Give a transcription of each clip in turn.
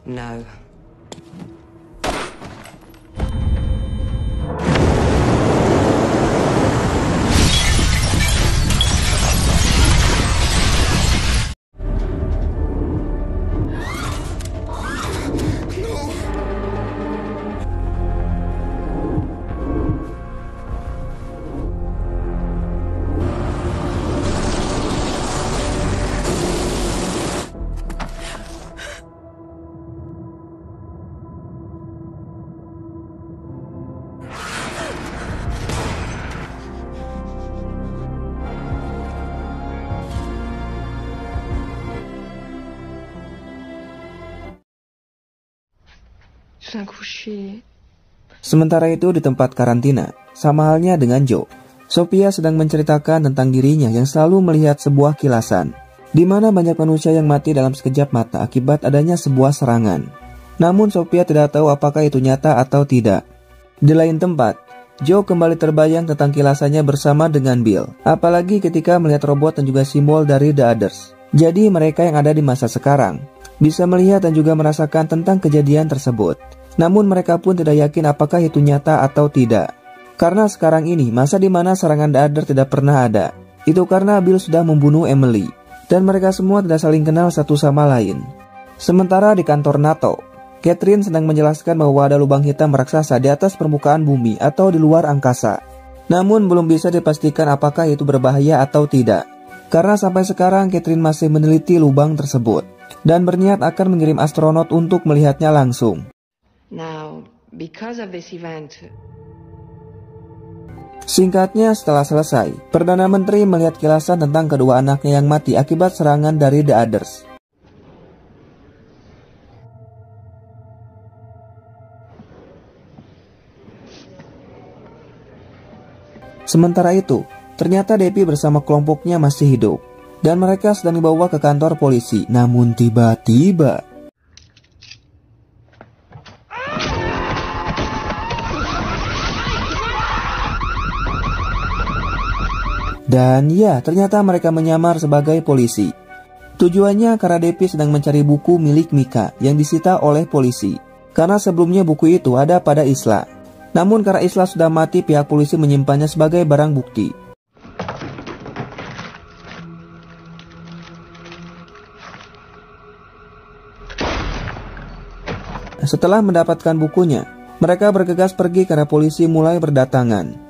No. Sementara itu di tempat karantina, sama halnya dengan Joe, Sophia sedang menceritakan tentang dirinya yang selalu melihat sebuah kilasan, di mana banyak manusia yang mati dalam sekejap mata akibat adanya sebuah serangan. Namun Sophia tidak tahu apakah itu nyata atau tidak. Di lain tempat, Joe kembali terbayang tentang kilasannya bersama dengan Bill, apalagi ketika melihat robot dan juga simbol dari The Others. Jadi mereka yang ada di masa sekarang bisa melihat dan juga merasakan tentang kejadian tersebut. Namun mereka pun tidak yakin apakah itu nyata atau tidak. Karena sekarang ini masa di mana serangan The Others tidak pernah ada. Itu karena Bill sudah membunuh Emily. Dan mereka semua tidak saling kenal satu sama lain. Sementara di kantor NATO, Catherine sedang menjelaskan bahwa ada lubang hitam raksasa di atas permukaan bumi atau di luar angkasa. Namun belum bisa dipastikan apakah itu berbahaya atau tidak. Karena sampai sekarang Catherine masih meneliti lubang tersebut dan berniat akan mengirim astronot untuk melihatnya langsung. Now, because of this event, singkatnya, setelah selesai, Perdana Menteri melihat kilasan tentang kedua anaknya yang mati akibat serangan dari The Others. Sementara itu, ternyata Debbie bersama kelompoknya masih hidup, dan mereka sedang dibawa ke kantor polisi. Namun tiba-tiba, dan ya, ternyata mereka menyamar sebagai polisi. Tujuannya karena Debbie sedang mencari buku milik Mika yang disita oleh polisi. Karena sebelumnya buku itu ada pada Isla. Namun karena Isla sudah mati, pihak polisi menyimpannya sebagai barang bukti. Setelah mendapatkan bukunya, mereka bergegas pergi karena polisi mulai berdatangan.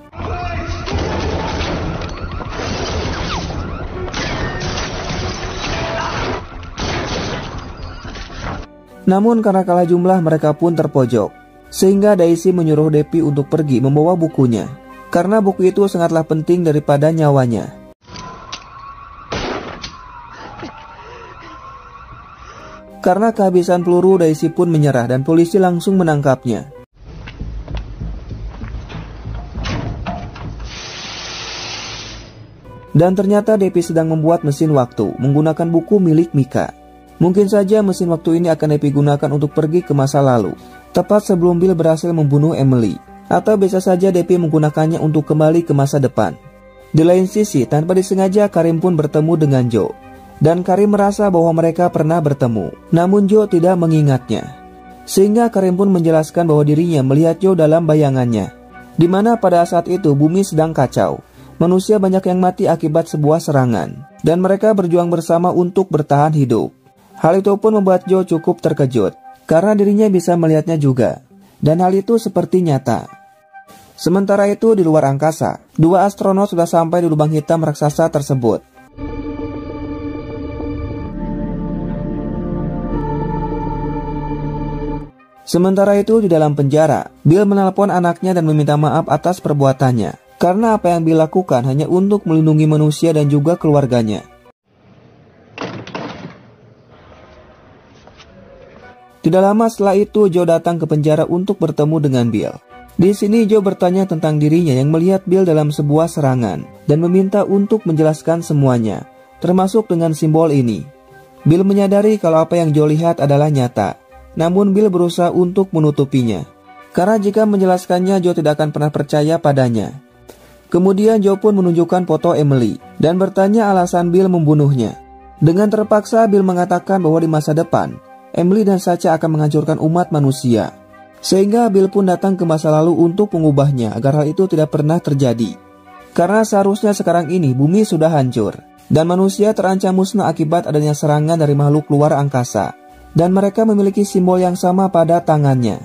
Namun karena kalah jumlah, mereka pun terpojok. Sehingga Daisy menyuruh Debbie untuk pergi membawa bukunya. Karena buku itu sangatlah penting daripada nyawanya. Karena kehabisan peluru, Daisy pun menyerah dan polisi langsung menangkapnya. Dan ternyata Debbie sedang membuat mesin waktu menggunakan buku milik Mika. Mungkin saja mesin waktu ini akan Debbie gunakan untuk pergi ke masa lalu, tepat sebelum Bill berhasil membunuh Emily. Atau bisa saja Debbie menggunakannya untuk kembali ke masa depan. Di lain sisi, tanpa disengaja Karim pun bertemu dengan Joe. Dan Karim merasa bahwa mereka pernah bertemu, namun Joe tidak mengingatnya. Sehingga Karim pun menjelaskan bahwa dirinya melihat Joe dalam bayangannya, di mana pada saat itu bumi sedang kacau. Manusia banyak yang mati akibat sebuah serangan, dan mereka berjuang bersama untuk bertahan hidup. Hal itu pun membuat Joe cukup terkejut, karena dirinya bisa melihatnya juga, dan hal itu seperti nyata. Sementara itu di luar angkasa, dua astronot sudah sampai di lubang hitam raksasa tersebut. Sementara itu di dalam penjara, Bill menelpon anaknya dan meminta maaf atas perbuatannya, karena apa yang Bill lakukan hanya untuk melindungi manusia dan juga keluarganya. Tidak lama setelah itu, Joe datang ke penjara untuk bertemu dengan Bill. Di sini Joe bertanya tentang dirinya yang melihat Bill dalam sebuah serangan dan meminta untuk menjelaskan semuanya, termasuk dengan simbol ini. Bill menyadari kalau apa yang Joe lihat adalah nyata, namun Bill berusaha untuk menutupinya. Karena jika menjelaskannya, Joe tidak akan pernah percaya padanya. Kemudian Joe pun menunjukkan foto Emily dan bertanya alasan Bill membunuhnya. Dengan terpaksa, Bill mengatakan bahwa di masa depan, Emily dan Sacha akan menghancurkan umat manusia. Sehingga Bill pun datang ke masa lalu untuk mengubahnya agar hal itu tidak pernah terjadi. Karena seharusnya sekarang ini bumi sudah hancur, dan manusia terancam musnah akibat adanya serangan dari makhluk luar angkasa. Dan mereka memiliki simbol yang sama pada tangannya.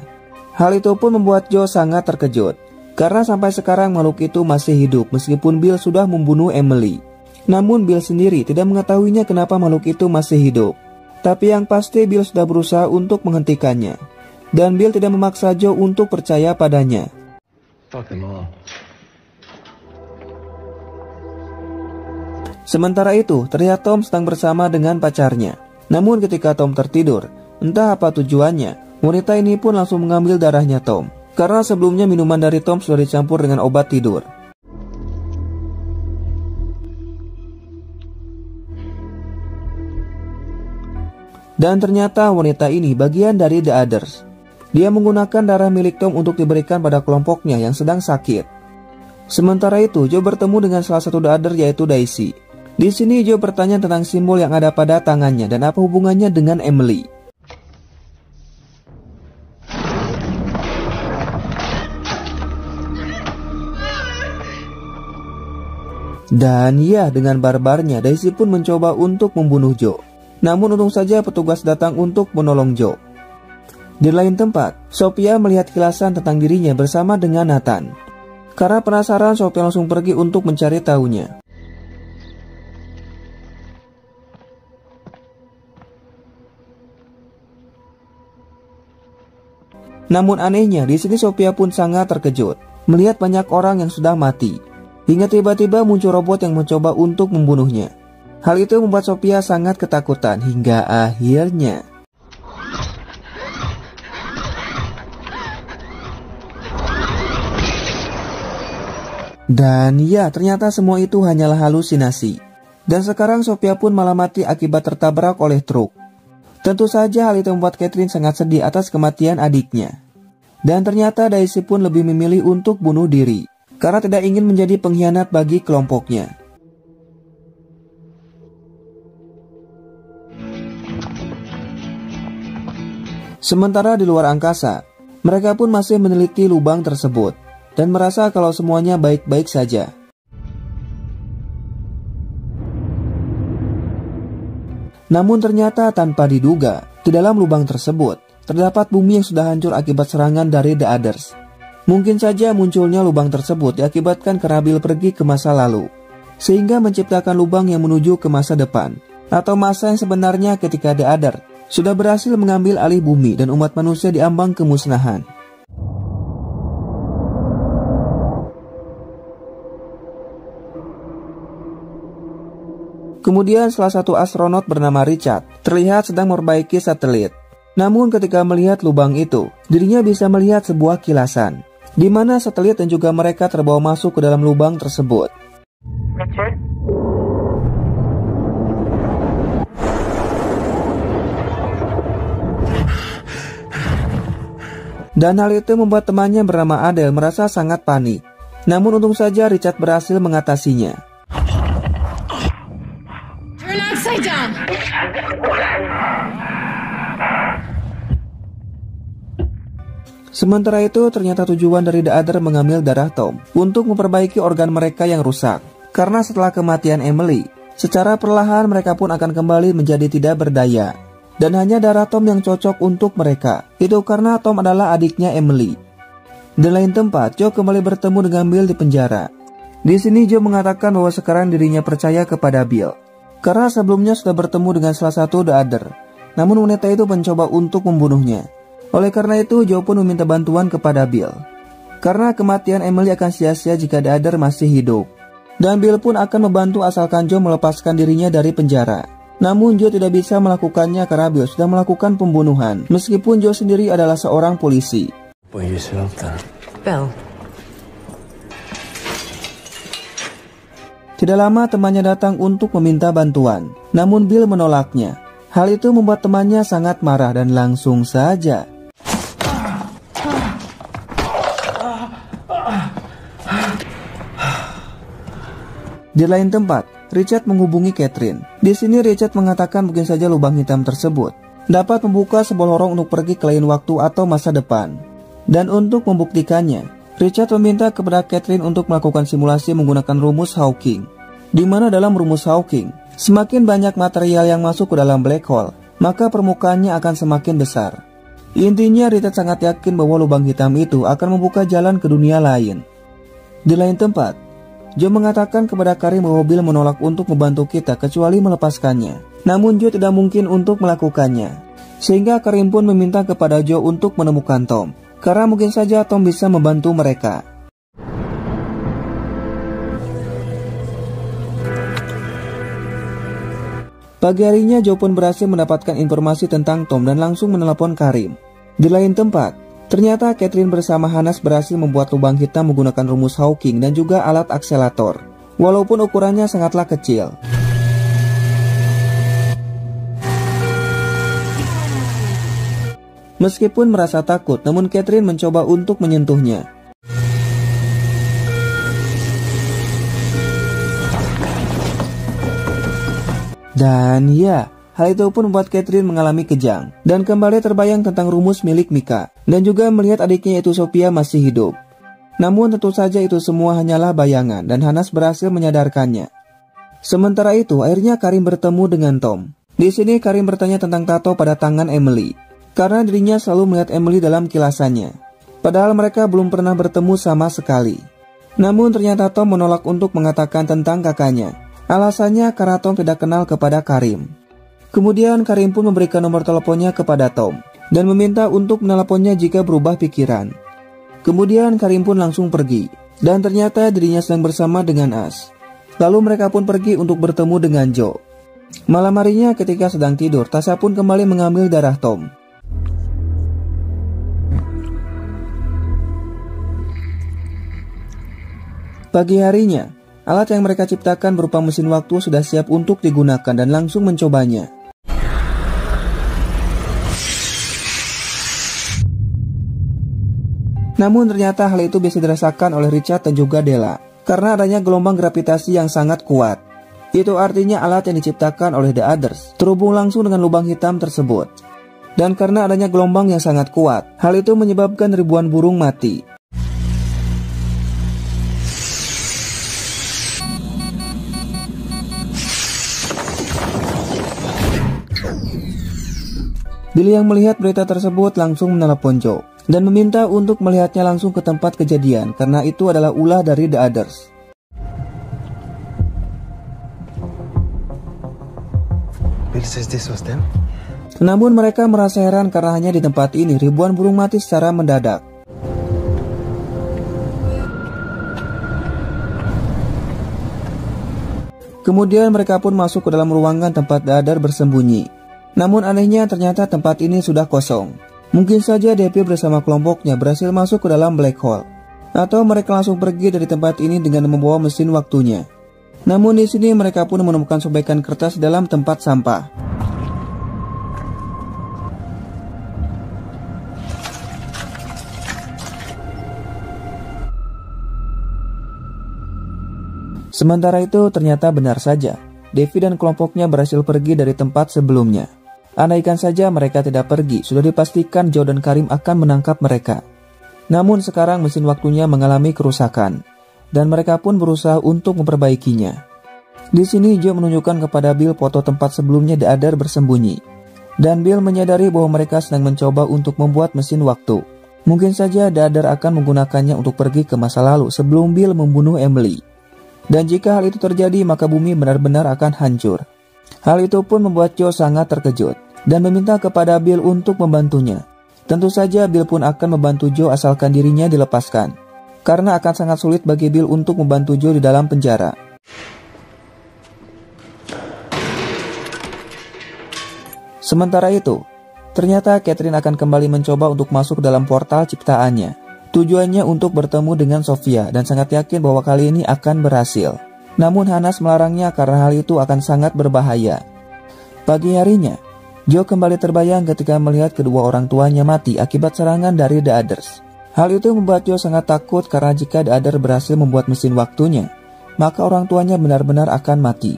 Hal itu pun membuat Joe sangat terkejut, karena sampai sekarang makhluk itu masih hidup meskipun Bill sudah membunuh Emily. Namun Bill sendiri tidak mengetahuinya kenapa makhluk itu masih hidup. Tapi yang pasti Bill sudah berusaha untuk menghentikannya. Dan Bill tidak memaksa Joe untuk percaya padanya. Sementara itu, terlihat Tom sedang bersama dengan pacarnya. Namun ketika Tom tertidur, entah apa tujuannya, wanita ini pun langsung mengambil darahnya Tom. Karena sebelumnya minuman dari Tom sudah dicampur dengan obat tidur. Dan ternyata wanita ini bagian dari The Others. Dia menggunakan darah milik Tom untuk diberikan pada kelompoknya yang sedang sakit. Sementara itu, Joe bertemu dengan salah satu The Others yaitu Daisy. Di sini Joe bertanya tentang simbol yang ada pada tangannya dan apa hubungannya dengan Emily. Dan ya, dengan barbarnya Daisy pun mencoba untuk membunuh Joe. Namun untung saja petugas datang untuk menolong Joe. Di lain tempat, Sophia melihat kilasan tentang dirinya bersama dengan Nathan. Karena penasaran, Sophia langsung pergi untuk mencari tahunya. Namun anehnya, di sini Sophia pun sangat terkejut melihat banyak orang yang sudah mati. Hingga tiba-tiba muncul robot yang mencoba untuk membunuhnya. Hal itu membuat Sophia sangat ketakutan hingga akhirnya. Dan ya, ternyata semua itu hanyalah halusinasi. Dan sekarang Sophia pun malah mati akibat tertabrak oleh truk. Tentu saja hal itu membuat Catherine sangat sedih atas kematian adiknya. Dan ternyata Daisy pun lebih memilih untuk bunuh diri karena tidak ingin menjadi pengkhianat bagi kelompoknya. Sementara di luar angkasa, mereka pun masih meneliti lubang tersebut dan merasa kalau semuanya baik-baik saja. Namun ternyata tanpa diduga, di dalam lubang tersebut terdapat bumi yang sudah hancur akibat serangan dari The Others. Mungkin saja munculnya lubang tersebut diakibatkan karena Bill pergi ke masa lalu, sehingga menciptakan lubang yang menuju ke masa depan, atau masa yang sebenarnya ketika The Others sudah berhasil mengambil alih bumi dan umat manusia diambang kemusnahan. Kemudian salah satu astronot bernama Richard terlihat sedang memperbaiki satelit. Namun ketika melihat lubang itu, dirinya bisa melihat sebuah kilasan, di mana satelit dan juga mereka terbawa masuk ke dalam lubang tersebut. Richard? Dan hal itu membuat temannya bernama Adele merasa sangat panik. Namun untung saja Richard berhasil mengatasinya. Turn upside down. Sementara itu ternyata tujuan dari The Others mengambil darah Tom untuk memperbaiki organ mereka yang rusak. Karena setelah kematian Emily, secara perlahan mereka pun akan kembali menjadi tidak berdaya. Dan hanya darah Tom yang cocok untuk mereka. Itu karena Tom adalah adiknya Emily. Di lain tempat, Joe kembali bertemu dengan Bill di penjara. Di sini Joe mengatakan bahwa sekarang dirinya percaya kepada Bill. Karena sebelumnya sudah bertemu dengan salah satu The Others. Namun wanita itu mencoba untuk membunuhnya. Oleh karena itu, Joe pun meminta bantuan kepada Bill. Karena kematian Emily akan sia-sia jika The Others masih hidup. Dan Bill pun akan membantu asalkan Joe melepaskan dirinya dari penjara. Namun Joe tidak bisa melakukannya karena Bill sudah melakukan pembunuhan, meskipun Joe sendiri adalah seorang polisi. Bill. Tidak lama temannya datang untuk meminta bantuan, namun Bill menolaknya. Hal itu membuat temannya sangat marah dan langsung saja Di lain tempat, Richard menghubungi Catherine. Di sini Richard mengatakan mungkin saja lubang hitam tersebut dapat membuka sebuah lorong untuk pergi ke lain waktu atau masa depan. Dan untuk membuktikannya, Richard meminta kepada Catherine untuk melakukan simulasi menggunakan rumus Hawking. Di mana dalam rumus Hawking, semakin banyak material yang masuk ke dalam black hole, maka permukaannya akan semakin besar. Intinya Richard sangat yakin bahwa lubang hitam itu akan membuka jalan ke dunia lain. Di lain tempat, Joe mengatakan kepada Karim bahwa Bill menolak untuk membantu kita kecuali melepaskannya. Namun Joe tidak mungkin untuk melakukannya. Sehingga Karim pun meminta kepada Joe untuk menemukan Tom, karena mungkin saja Tom bisa membantu mereka. Pagi harinya Joe pun berhasil mendapatkan informasi tentang Tom dan langsung menelepon Karim. Di lain tempat, ternyata Catherine bersama Hanas berhasil membuat lubang hitam menggunakan rumus Hawking dan juga alat akselerator, walaupun ukurannya sangatlah kecil. Meskipun merasa takut, namun Catherine mencoba untuk menyentuhnya. Dan ya, hal itu pun membuat Catherine mengalami kejang dan kembali terbayang tentang rumus milik Mika dan juga melihat adiknya yaitu Sophia masih hidup. Namun tentu saja itu semua hanyalah bayangan dan Hanas berhasil menyadarkannya. Sementara itu akhirnya Karim bertemu dengan Tom. Di sini Karim bertanya tentang tato pada tangan Emily karena dirinya selalu melihat Emily dalam kilasannya. Padahal mereka belum pernah bertemu sama sekali. Namun ternyata Tom menolak untuk mengatakan tentang kakaknya. Alasannya karena Tom tidak kenal kepada Karim. Kemudian Karim pun memberikan nomor teleponnya kepada Tom dan meminta untuk meneleponnya jika berubah pikiran. Kemudian Karim pun langsung pergi dan ternyata dirinya sedang bersama dengan As. Lalu mereka pun pergi untuk bertemu dengan Joe. Malam harinya ketika sedang tidur, Tasha pun kembali mengambil darah Tom. Pagi harinya, alat yang mereka ciptakan berupa mesin waktu sudah siap untuk digunakan dan langsung mencobanya. Namun ternyata hal itu bisa dirasakan oleh Richard dan juga Della karena adanya gelombang gravitasi yang sangat kuat. Itu artinya alat yang diciptakan oleh The Others terhubung langsung dengan lubang hitam tersebut. Dan karena adanya gelombang yang sangat kuat, hal itu menyebabkan ribuan burung mati. Bill yang melihat berita tersebut langsung menelepon Joe dan meminta untuk melihatnya langsung ke tempat kejadian karena itu adalah ulah dari The Others. Bill says this was them. Namun mereka merasa heran karena hanya di tempat ini ribuan burung mati secara mendadak. Kemudian mereka pun masuk ke dalam ruangan tempat The Others bersembunyi. Namun anehnya ternyata tempat ini sudah kosong. Mungkin saja Devi bersama kelompoknya berhasil masuk ke dalam black hole. Atau mereka langsung pergi dari tempat ini dengan membawa mesin waktunya. Namun di sini mereka pun menemukan sobekan kertas dalam tempat sampah. Sementara itu ternyata benar saja. Devi dan kelompoknya berhasil pergi dari tempat sebelumnya. Andaikan saja mereka tidak pergi, sudah dipastikan Joe dan Karim akan menangkap mereka. Namun sekarang mesin waktunya mengalami kerusakan, dan mereka pun berusaha untuk memperbaikinya. Di sini Joe menunjukkan kepada Bill foto tempat sebelumnya The Others bersembunyi. Dan Bill menyadari bahwa mereka sedang mencoba untuk membuat mesin waktu. Mungkin saja The Others akan menggunakannya untuk pergi ke masa lalu sebelum Bill membunuh Emily. Dan jika hal itu terjadi, maka bumi benar-benar akan hancur. Hal itu pun membuat Joe sangat terkejut dan meminta kepada Bill untuk membantunya. Tentu saja Bill pun akan membantu Joe asalkan dirinya dilepaskan, karena akan sangat sulit bagi Bill untuk membantu Joe di dalam penjara. Sementara itu, ternyata Catherine akan kembali mencoba untuk masuk dalam portal ciptaannya. Tujuannya untuk bertemu dengan Sophia dan sangat yakin bahwa kali ini akan berhasil. Namun Hanas melarangnya karena hal itu akan sangat berbahaya. Pagi harinya, Joe kembali terbayang ketika melihat kedua orang tuanya mati akibat serangan dari The Others. Hal itu membuat Joe sangat takut karena jika The Others berhasil membuat mesin waktunya, maka orang tuanya benar-benar akan mati.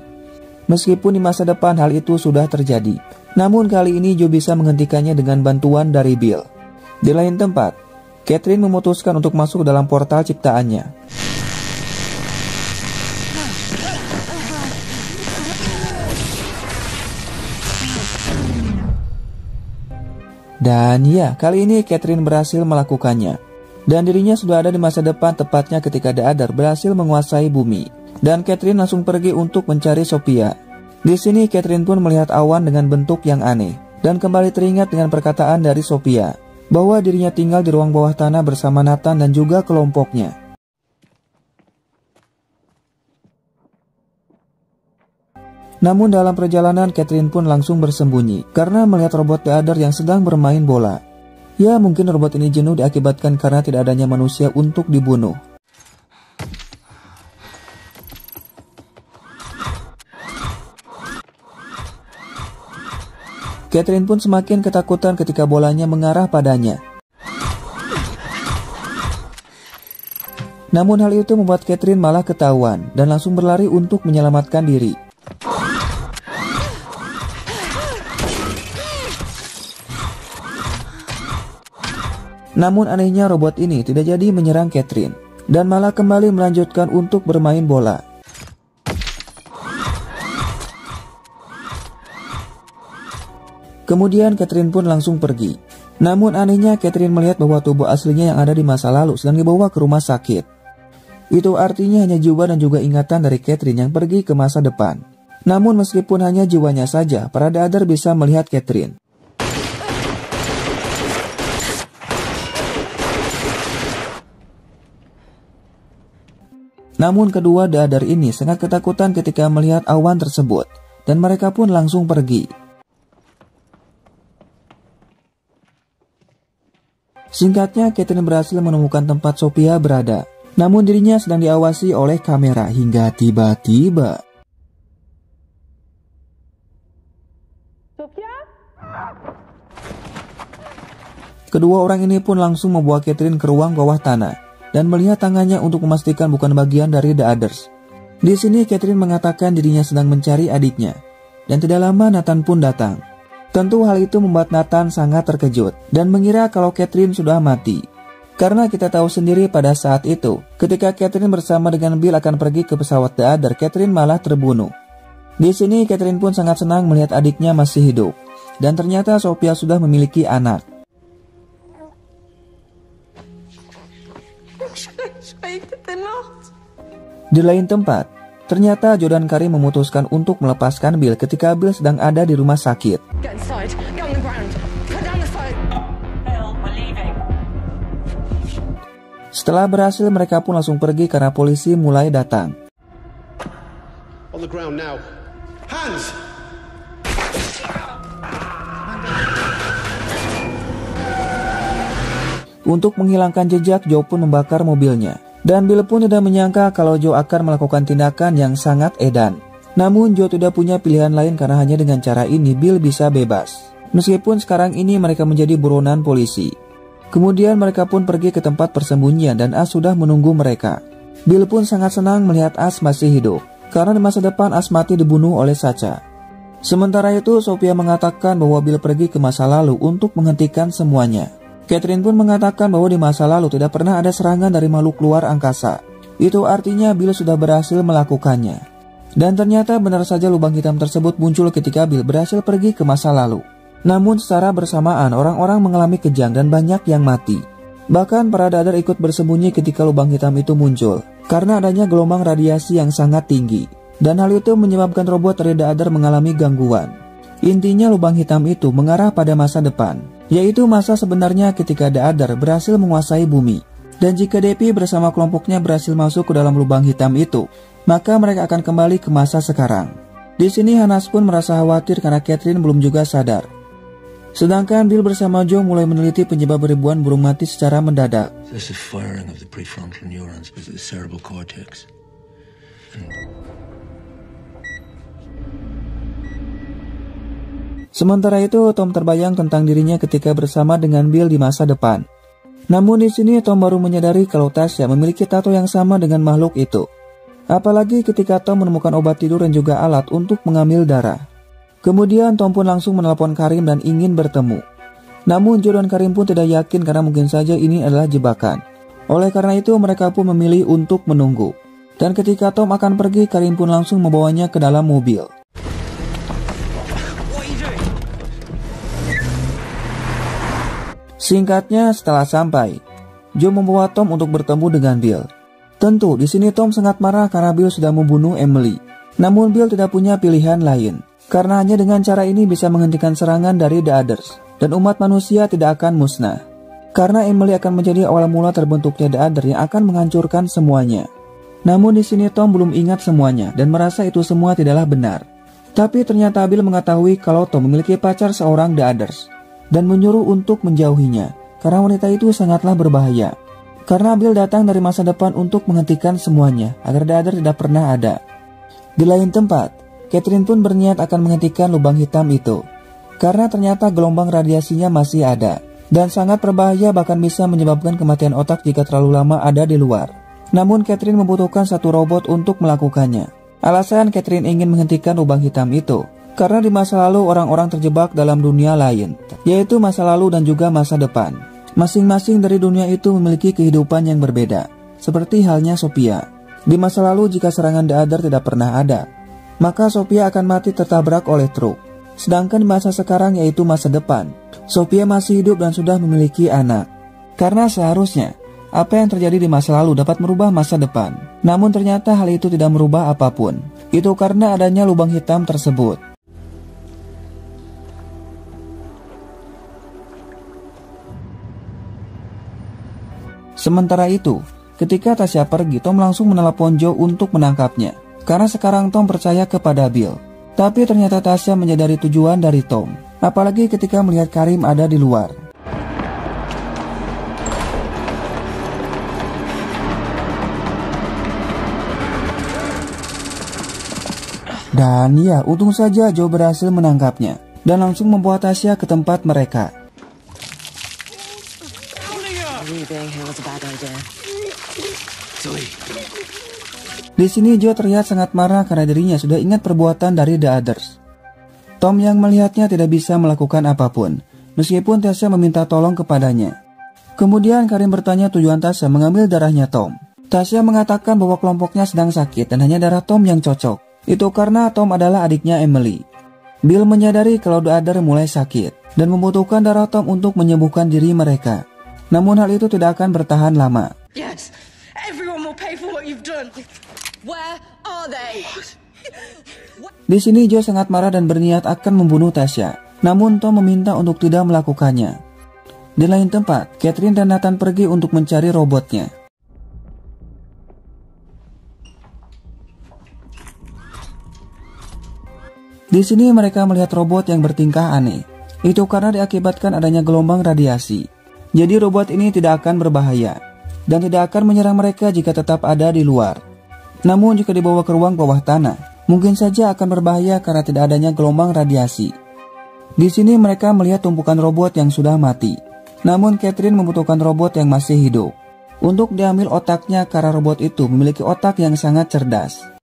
Meskipun di masa depan hal itu sudah terjadi, namun kali ini Joe bisa menghentikannya dengan bantuan dari Bill. Di lain tempat, Catherine memutuskan untuk masuk ke dalam portal ciptaannya. Dan ya, kali ini Catherine berhasil melakukannya. Dan dirinya sudah ada di masa depan, tepatnya ketika The Other berhasil menguasai bumi. Dan Catherine langsung pergi untuk mencari Sophia. Di sini Catherine pun melihat awan dengan bentuk yang aneh. Dan kembali teringat dengan perkataan dari Sophia, bahwa dirinya tinggal di ruang bawah tanah bersama Nathan dan juga kelompoknya. Namun dalam perjalanan Catherine pun langsung bersembunyi karena melihat robot The Other yang sedang bermain bola. Ya, mungkin robot ini jenuh diakibatkan karena tidak adanya manusia untuk dibunuh. Catherine pun semakin ketakutan ketika bolanya mengarah padanya. Namun hal itu membuat Catherine malah ketahuan dan langsung berlari untuk menyelamatkan diri. Namun anehnya robot ini tidak jadi menyerang Catherine dan malah kembali melanjutkan untuk bermain bola. Kemudian Catherine pun langsung pergi. Namun anehnya Catherine melihat bahwa tubuh aslinya yang ada di masa lalu sedang dibawa ke rumah sakit. Itu artinya hanya jiwa dan juga ingatan dari Catherine yang pergi ke masa depan. Namun meskipun hanya jiwanya saja, para The Other bisa melihat Catherine. Namun kedua The Other ini sangat ketakutan ketika melihat awan tersebut, dan mereka pun langsung pergi. Singkatnya, Catherine berhasil menemukan tempat Sophia berada, namun dirinya sedang diawasi oleh kamera hingga tiba-tiba Sophia? kedua orang ini pun langsung membawa Catherine ke ruang bawah tanah dan melihat tangannya untuk memastikan bukan bagian dari The Others. Di sini Catherine mengatakan dirinya sedang mencari adiknya, dan tidak lama Nathan pun datang. Tentu hal itu membuat Nathan sangat terkejut dan mengira kalau Catherine sudah mati. Karena kita tahu sendiri pada saat itu, ketika Catherine bersama dengan Bill akan pergi ke pesawat The Other, Catherine malah terbunuh. Di sini Catherine pun sangat senang melihat adiknya masih hidup, dan ternyata Sophia sudah memiliki anak. Di lain tempat, ternyata Joe dan Carrie memutuskan untuk melepaskan Bill ketika Bill sedang ada di rumah sakit. Get inside. Get on the ground. Put down the phone. Bill, we're leaving. Setelah berhasil, mereka pun langsung pergi karena polisi mulai datang. On the ground now. Hands! Untuk menghilangkan jejak, Joe pun membakar mobilnya. Dan Bill pun tidak menyangka kalau Joe akan melakukan tindakan yang sangat edan. Namun Joe tidak punya pilihan lain karena hanya dengan cara ini Bill bisa bebas. Meskipun sekarang ini mereka menjadi buronan polisi. Kemudian mereka pun pergi ke tempat persembunyian dan As sudah menunggu mereka. Bill pun sangat senang melihat As masih hidup, karena di masa depan As mati dibunuh oleh Sacha. Sementara itu Sophia mengatakan bahwa Bill pergi ke masa lalu untuk menghentikan semuanya. Catherine pun mengatakan bahwa di masa lalu tidak pernah ada serangan dari makhluk luar angkasa. Itu artinya Bill sudah berhasil melakukannya. Dan ternyata benar saja lubang hitam tersebut muncul ketika Bill berhasil pergi ke masa lalu. Namun secara bersamaan orang-orang mengalami kejang dan banyak yang mati. Bahkan para The Other ikut bersembunyi ketika lubang hitam itu muncul, karena adanya gelombang radiasi yang sangat tinggi. Dan hal itu menyebabkan robot dari The Other mengalami gangguan. Intinya lubang hitam itu mengarah pada masa depan, yaitu masa sebenarnya ketika The Other berhasil menguasai bumi. Dan jika Deppy bersama kelompoknya berhasil masuk ke dalam lubang hitam itu, maka mereka akan kembali ke masa sekarang. Di sini Hannes pun merasa khawatir karena Catherine belum juga sadar. Sedangkan Bill bersama Joe mulai meneliti penyebab ribuan burung mati secara mendadak. This is firing of the prefrontal neurons because of the cerebral cortex. Sementara itu, Tom terbayang tentang dirinya ketika bersama dengan Bill di masa depan. Namun di sini Tom baru menyadari kalau Tasha memiliki tato yang sama dengan makhluk itu. Apalagi ketika Tom menemukan obat tidur dan juga alat untuk mengambil darah. Kemudian Tom pun langsung menelpon Karim dan ingin bertemu. Namun Joe dan Karim pun tidak yakin karena mungkin saja ini adalah jebakan. Oleh karena itu mereka pun memilih untuk menunggu. Dan ketika Tom akan pergi, Karim pun langsung membawanya ke dalam mobil. Singkatnya, setelah sampai, Joe membawa Tom untuk bertemu dengan Bill. Tentu, di sini Tom sangat marah karena Bill sudah membunuh Emily. Namun Bill tidak punya pilihan lain, karena hanya dengan cara ini bisa menghentikan serangan dari The Others, dan umat manusia tidak akan musnah. Karena Emily akan menjadi awal mula terbentuknya The Others yang akan menghancurkan semuanya. Namun di sini Tom belum ingat semuanya dan merasa itu semua tidaklah benar. Tapi ternyata Bill mengetahui kalau Tom memiliki pacar seorang The Others dan menyuruh untuk menjauhinya, karena wanita itu sangatlah berbahaya. Karena Bill datang dari masa depan untuk menghentikan semuanya agar The Others tidak pernah ada. Di lain tempat, Catherine pun berniat akan menghentikan lubang hitam itu, karena ternyata gelombang radiasinya masih ada dan sangat berbahaya, bahkan bisa menyebabkan kematian otak jika terlalu lama ada di luar. Namun Catherine membutuhkan satu robot untuk melakukannya. Alasan Catherine ingin menghentikan lubang hitam itu karena di masa lalu orang-orang terjebak dalam dunia lain, yaitu masa lalu dan juga masa depan. Masing-masing dari dunia itu memiliki kehidupan yang berbeda, seperti halnya Sophia. Di masa lalu jika serangan The Others tidak pernah ada, maka Sophia akan mati tertabrak oleh truk. Sedangkan di masa sekarang yaitu masa depan, Sophia masih hidup dan sudah memiliki anak. Karena seharusnya, apa yang terjadi di masa lalu dapat merubah masa depan. Namun ternyata hal itu tidak merubah apapun. Itu karena adanya lubang hitam tersebut. Sementara itu, ketika Tasya pergi, Tom langsung menelepon Joe untuk menangkapnya. Karena sekarang Tom percaya kepada Bill. Tapi ternyata Tasya menyadari tujuan dari Tom. Apalagi ketika melihat Karim ada di luar. Dan ya, untung saja Joe berhasil menangkapnya dan langsung membawa Tasya ke tempat mereka. Di sini Joe terlihat sangat marah karena dirinya sudah ingat perbuatan dari The Others. Tom yang melihatnya tidak bisa melakukan apapun, meskipun Tasya meminta tolong kepadanya. Kemudian Karim bertanya tujuan Tasya mengambil darahnya Tom. Tasya mengatakan bahwa kelompoknya sedang sakit dan hanya darah Tom yang cocok. Itu karena Tom adalah adiknya Emily. Bill menyadari kalau The Others mulai sakit dan membutuhkan darah Tom untuk menyembuhkan diri mereka. Namun hal itu tidak akan bertahan lama. Yes, everyone will pay for what you've done. Where are they? Di sini Joe sangat marah dan berniat akan membunuh Tasya. Namun Tom meminta untuk tidak melakukannya. Di lain tempat, Catherine dan Nathan pergi untuk mencari robotnya. Di sini mereka melihat robot yang bertingkah aneh. Itu karena diakibatkan adanya gelombang radiasi. Jadi robot ini tidak akan berbahaya dan tidak akan menyerang mereka jika tetap ada di luar. Namun jika dibawa ke ruang bawah tanah, mungkin saja akan berbahaya karena tidak adanya gelombang radiasi. Di sini mereka melihat tumpukan robot yang sudah mati. Namun Catherine membutuhkan robot yang masih hidup untuk diambil otaknya karena robot itu memiliki otak yang sangat cerdas.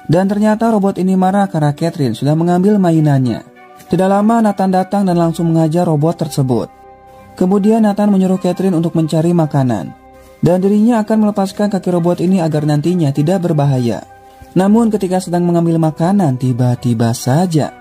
Dan ternyata robot ini marah karena Catherine sudah mengambil mainannya. Tidak lama Nathan datang dan langsung mengajar robot tersebut. Kemudian Nathan menyuruh Catherine untuk mencari makanan. Dan dirinya akan melepaskan kaki robot ini agar nantinya tidak berbahaya. Namun ketika sedang mengambil makanan, tiba-tiba saja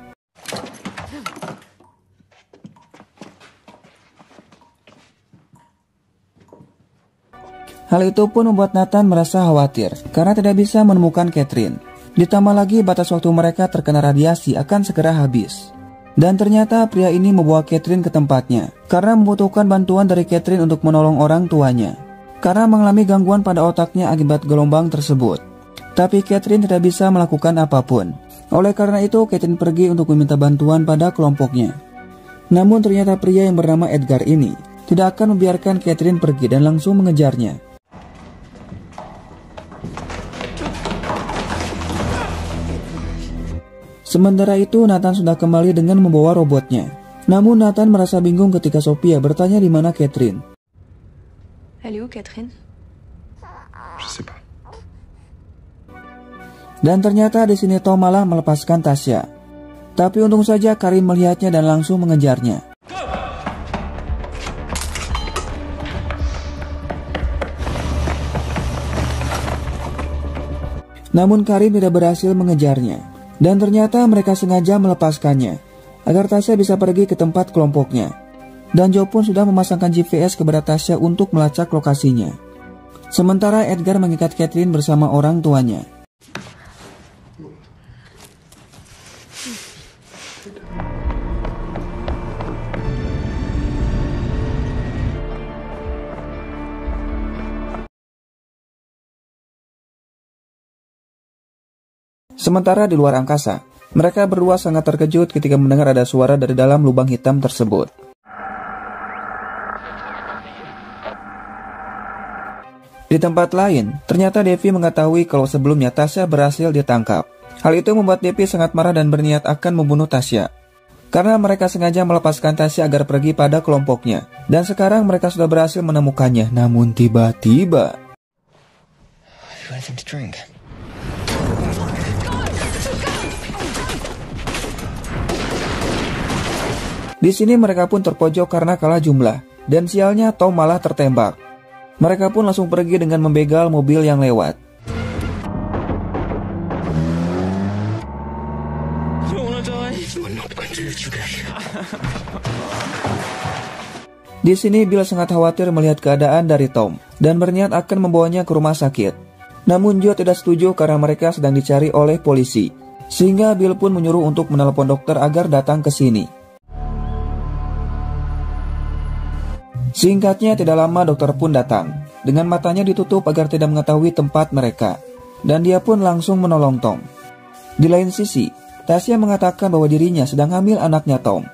hal itu pun membuat Nathan merasa khawatir karena tidak bisa menemukan Catherine. Ditambah lagi batas waktu mereka terkena radiasi akan segera habis. Dan ternyata pria ini membawa Catherine ke tempatnya karena membutuhkan bantuan dari Catherine untuk menolong orang tuanya karena mengalami gangguan pada otaknya akibat gelombang tersebut. Tapi Catherine tidak bisa melakukan apapun. Oleh karena itu Catherine pergi untuk meminta bantuan pada kelompoknya. Namun ternyata pria yang bernama Edgar ini tidak akan membiarkan Catherine pergi dan langsung mengejarnya. Sementara itu Nathan sudah kembali dengan membawa robotnya. Namun Nathan merasa bingung ketika Sophia bertanya di mana Catherine. Elle est où, Catherine? Je sais pas. Dan ternyata di sini Tom malah melepaskan Tasya. Tapi untung saja Karin melihatnya dan langsung mengejarnya. Namun Karin tidak berhasil mengejarnya. Dan ternyata mereka sengaja melepaskannya agar Tasya bisa pergi ke tempat kelompoknya. Dan Joe pun sudah memasangkan GPS kepada Tasya untuk melacak lokasinya. Sementara Edgar mengikat Catherine bersama orang tuanya. Sementara di luar angkasa, mereka berdua sangat terkejut ketika mendengar ada suara dari dalam lubang hitam tersebut. Di tempat lain, ternyata Devi mengetahui kalau sebelumnya Tasya berhasil ditangkap. Hal itu membuat Devi sangat marah dan berniat akan membunuh Tasya. Karena mereka sengaja melepaskan Tasya agar pergi pada kelompoknya. Dan sekarang mereka sudah berhasil menemukannya. Namun tiba-tiba... Di sini mereka pun terpojok karena kalah jumlah, dan sialnya Tom malah tertembak. Mereka pun langsung pergi dengan membegal mobil yang lewat. Di sini Bill sangat khawatir melihat keadaan dari Tom, dan berniat akan membawanya ke rumah sakit. Namun Joe tidak setuju karena mereka sedang dicari oleh polisi, sehingga Bill pun menyuruh untuk menelepon dokter agar datang ke sini. Singkatnya, tidak lama dokter pun datang. Dengan matanya ditutup agar tidak mengetahui tempat mereka. Dan dia pun langsung menolong Tom. Di lain sisi, Tasya mengatakan bahwa dirinya sedang hamil anaknya Tom.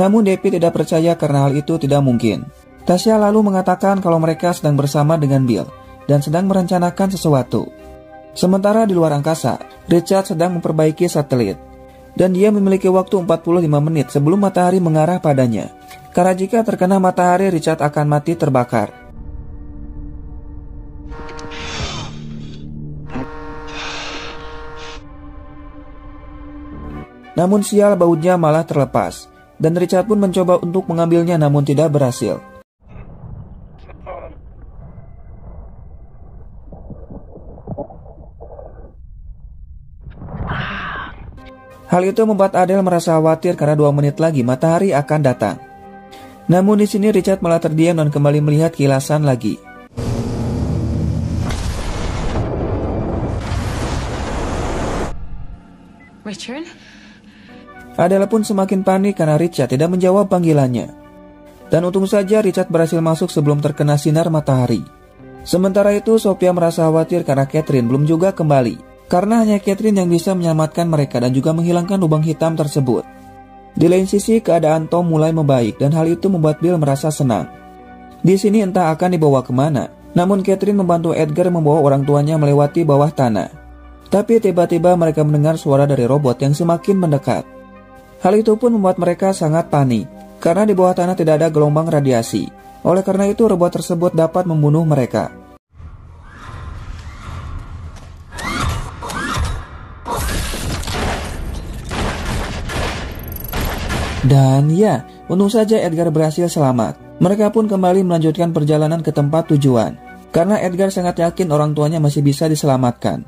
Namun Devi tidak percaya karena hal itu tidak mungkin. Tasya lalu mengatakan kalau mereka sedang bersama dengan Bill dan sedang merencanakan sesuatu. Sementara di luar angkasa, Richard sedang memperbaiki satelit. Dan dia memiliki waktu 45 menit sebelum matahari mengarah padanya. Karena jika terkena matahari, Richard akan mati terbakar. Namun sial, bautnya malah terlepas. Dan Richard pun mencoba untuk mengambilnya namun tidak berhasil. Hal itu membuat Adele merasa khawatir karena 2 menit lagi matahari akan datang. Namun di sini Richard malah terdiam dan kembali melihat kilasan lagi. Richard? Adele pun semakin panik karena Richard tidak menjawab panggilannya. Dan untung saja Richard berhasil masuk sebelum terkena sinar matahari. Sementara itu Sophia merasa khawatir karena Catherine belum juga kembali. Karena hanya Catherine yang bisa menyelamatkan mereka dan juga menghilangkan lubang hitam tersebut. Di lain sisi, keadaan Tom mulai membaik dan hal itu membuat Bill merasa senang. Di sini entah akan dibawa kemana, namun Catherine membantu Edgar membawa orang tuanya melewati bawah tanah. Tapi tiba-tiba mereka mendengar suara dari robot yang semakin mendekat. Hal itu pun membuat mereka sangat panik, karena di bawah tanah tidak ada gelombang radiasi. Oleh karena itu, robot tersebut dapat membunuh mereka. Dan ya, untung saja Edgar berhasil selamat. Mereka pun kembali melanjutkan perjalanan ke tempat tujuan, karena Edgar sangat yakin orang tuanya masih bisa diselamatkan.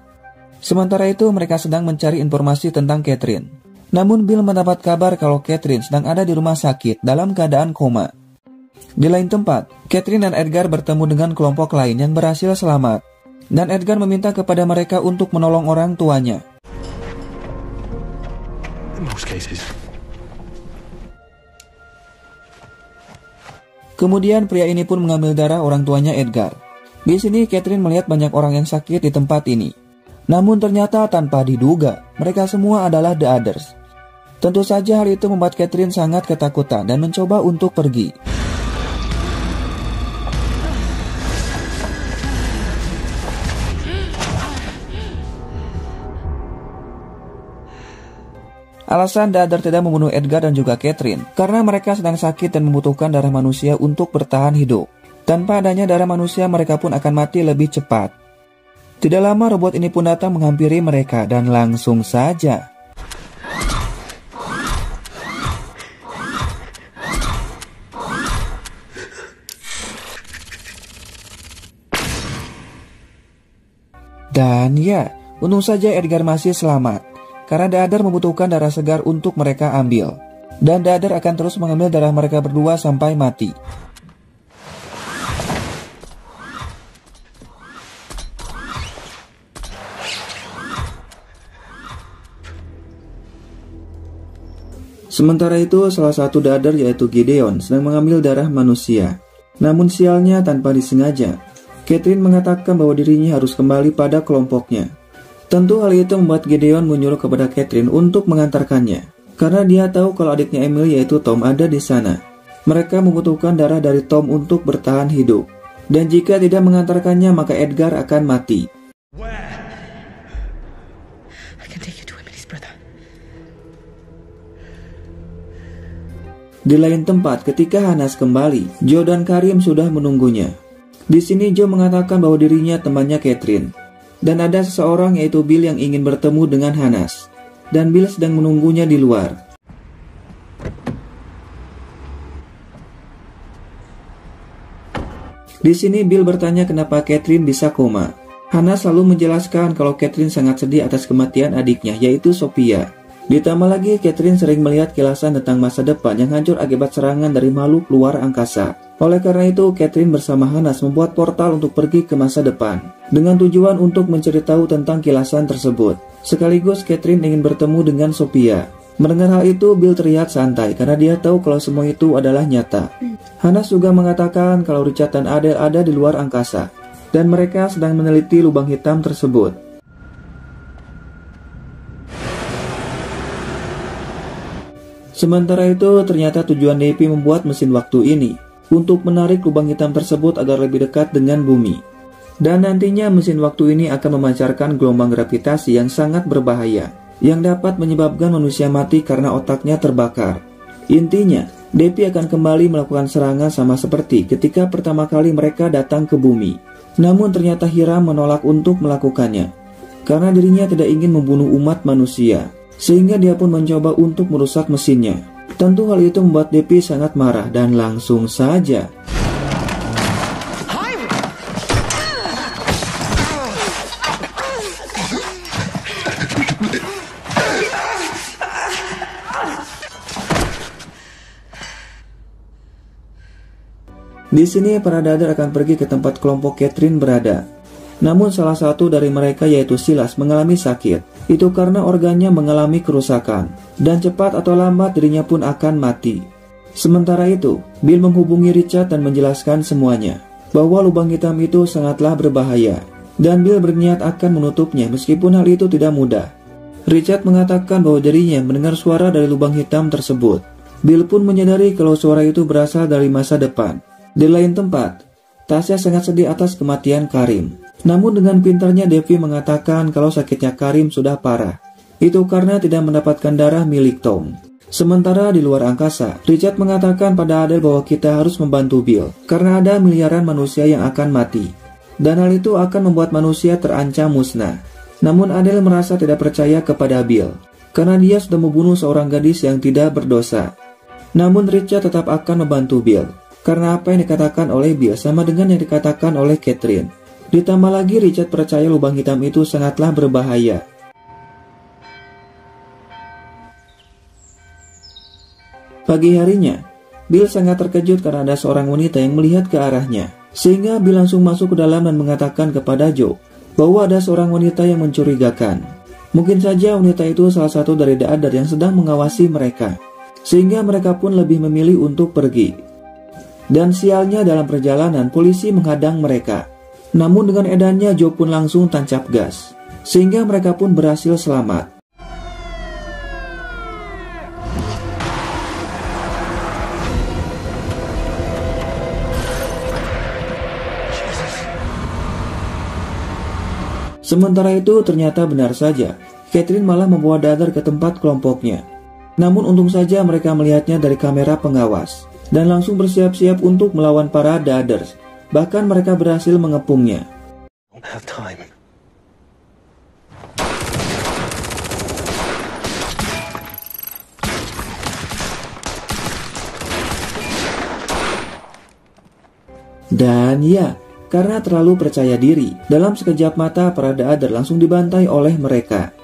Sementara itu mereka sedang mencari informasi tentang Catherine. Namun Bill mendapat kabar kalau Catherine sedang ada di rumah sakit dalam keadaan koma. Di lain tempat, Catherine dan Edgar bertemu dengan kelompok lain yang berhasil selamat. Dan Edgar meminta kepada mereka untuk menolong orang tuanya. Kemudian pria ini pun mengambil darah orang tuanya Edgar. Di sini Catherine melihat banyak orang yang sakit di tempat ini. Namun ternyata tanpa diduga, mereka semua adalah The Others. Tentu saja hal itu membuat Catherine sangat ketakutan dan mencoba untuk pergi. Alasan Dader tidak membunuh Edgar dan juga Catherine karena mereka sedang sakit dan membutuhkan darah manusia untuk bertahan hidup. Tanpa adanya darah manusia, mereka pun akan mati lebih cepat. Tidak lama robot ini pun datang menghampiri mereka dan langsung saja dan ya, untung saja Edgar masih selamat, karena Dader membutuhkan darah segar untuk mereka ambil. Dan Dader akan terus mengambil darah mereka berdua sampai mati. Sementara itu, salah satu Dader yaitu Gideon sedang mengambil darah manusia. Namun sialnya tanpa disengaja, Catherine mengatakan bahwa dirinya harus kembali pada kelompoknya. Tentu hal itu membuat Gideon menyuruh kepada Catherine untuk mengantarkannya, karena dia tahu kalau adiknya Emil yaitu Tom ada di sana. Mereka membutuhkan darah dari Tom untuk bertahan hidup, dan jika tidak mengantarkannya maka Edgar akan mati. I can take you to Emily's brother. Di lain tempat, ketika Hanas kembali, Joe dan Karim sudah menunggunya. Di sini Joe mengatakan bahwa dirinya temannya Catherine, dan ada seseorang yaitu Bill yang ingin bertemu dengan Hanas, dan Bill sedang menunggunya di luar. Di sini Bill bertanya kenapa Catherine bisa koma. Hanas selalu menjelaskan kalau Catherine sangat sedih atas kematian adiknya yaitu Sophia. Ditambah lagi Catherine sering melihat kilasan tentang masa depan yang hancur akibat serangan dari makhluk luar angkasa. Oleh karena itu, Catherine bersama Hanas membuat portal untuk pergi ke masa depan, dengan tujuan untuk mencari tahu tentang kilasan tersebut. Sekaligus Catherine ingin bertemu dengan Sophia. Mendengar hal itu, Bill terlihat santai karena dia tahu kalau semua itu adalah nyata. Hanas juga mengatakan kalau Richard dan Adele ada di luar angkasa, dan mereka sedang meneliti lubang hitam tersebut. Sementara itu, ternyata tujuan Devi membuat mesin waktu ini untuk menarik lubang hitam tersebut agar lebih dekat dengan bumi. Dan nantinya mesin waktu ini akan memancarkan gelombang gravitasi yang sangat berbahaya, yang dapat menyebabkan manusia mati karena otaknya terbakar. Intinya, Devi akan kembali melakukan serangan sama seperti ketika pertama kali mereka datang ke bumi. Namun ternyata Hiram menolak untuk melakukannya, karena dirinya tidak ingin membunuh umat manusia. Sehingga dia pun mencoba untuk merusak mesinnya. Tentu hal itu membuat Devi sangat marah dan langsung saja di sini para Dader akan pergi ke tempat kelompok Catherine berada. Namun salah satu dari mereka yaitu Silas mengalami sakit. Itu karena organnya mengalami kerusakan, dan cepat atau lambat dirinya pun akan mati. Sementara itu, Bill menghubungi Richard dan menjelaskan semuanya, bahwa lubang hitam itu sangatlah berbahaya, dan Bill berniat akan menutupnya meskipun hal itu tidak mudah. Richard mengatakan bahwa dirinya mendengar suara dari lubang hitam tersebut. Bill pun menyadari kalau suara itu berasal dari masa depan. Di lain tempat, Tasya sangat sedih atas kematian Karim. Namun dengan pintarnya Devi mengatakan kalau sakitnya Karim sudah parah. Itu karena tidak mendapatkan darah milik Tom. Sementara di luar angkasa, Richard mengatakan pada Adele bahwa kita harus membantu Bill, karena ada miliaran manusia yang akan mati. Dan hal itu akan membuat manusia terancam musnah. Namun Adele merasa tidak percaya kepada Bill, karena dia sudah membunuh seorang gadis yang tidak berdosa. Namun Richard tetap akan membantu Bill, karena apa yang dikatakan oleh Bill sama dengan yang dikatakan oleh Catherine. Ditambah lagi Richard percaya lubang hitam itu sangatlah berbahaya. Pagi harinya, Bill sangat terkejut karena ada seorang wanita yang melihat ke arahnya. Sehingga Bill langsung masuk ke dalam dan mengatakan kepada Joe bahwa ada seorang wanita yang mencurigakan. Mungkin saja wanita itu salah satu dari Dader yang sedang mengawasi mereka. Sehingga mereka pun lebih memilih untuk pergi. Dan sialnya dalam perjalanan polisi menghadang mereka. Namun dengan edannya Joe pun langsung tancap gas, sehingga mereka pun berhasil selamat. Sementara itu ternyata benar saja, Catherine malah membawa Dader ke tempat kelompoknya. Namun untung saja mereka melihatnya dari kamera pengawas dan langsung bersiap-siap untuk melawan para The Others. Bahkan mereka berhasil mengepungnya. Don't have time. Dan ya, karena terlalu percaya diri, dalam sekejap mata para The Others langsung dibantai oleh mereka.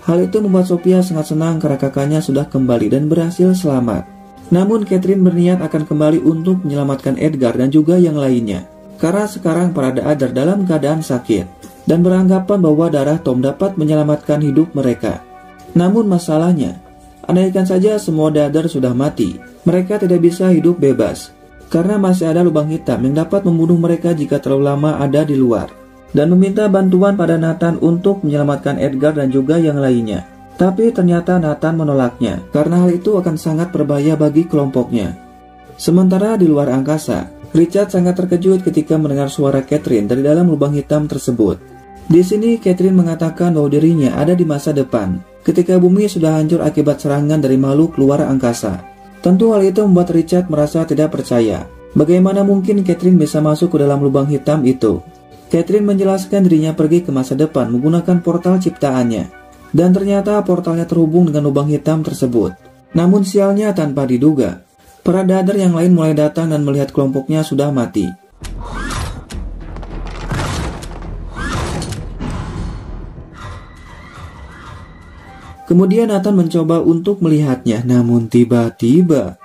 Hal itu membuat Sophia sangat senang karena kakaknya sudah kembali dan berhasil selamat. Namun Catherine berniat akan kembali untuk menyelamatkan Edgar dan juga yang lainnya. Karena sekarang para The Others dalam keadaan sakit dan beranggapan bahwa darah Tom dapat menyelamatkan hidup mereka. Namun masalahnya, andaikan saja semua The Others sudah mati, mereka tidak bisa hidup bebas. Karena masih ada lubang hitam yang dapat membunuh mereka jika terlalu lama ada di luar. Dan meminta bantuan pada Nathan untuk menyelamatkan Edgar dan juga yang lainnya. Tapi ternyata Nathan menolaknya, karena hal itu akan sangat berbahaya bagi kelompoknya. Sementara di luar angkasa, Richard sangat terkejut ketika mendengar suara Catherine dari dalam lubang hitam tersebut. Di sini Catherine mengatakan bahwa dirinya ada di masa depan, ketika bumi sudah hancur akibat serangan dari makhluk luar angkasa. Tentu hal itu membuat Richard merasa tidak percaya. Bagaimana mungkin Catherine bisa masuk ke dalam lubang hitam itu? Catherine menjelaskan dirinya pergi ke masa depan menggunakan portal ciptaannya. Dan ternyata portalnya terhubung dengan lubang hitam tersebut. Namun sialnya tanpa diduga, para The Others yang lain mulai datang dan melihat kelompoknya sudah mati. Kemudian Nathan mencoba untuk melihatnya, namun tiba-tiba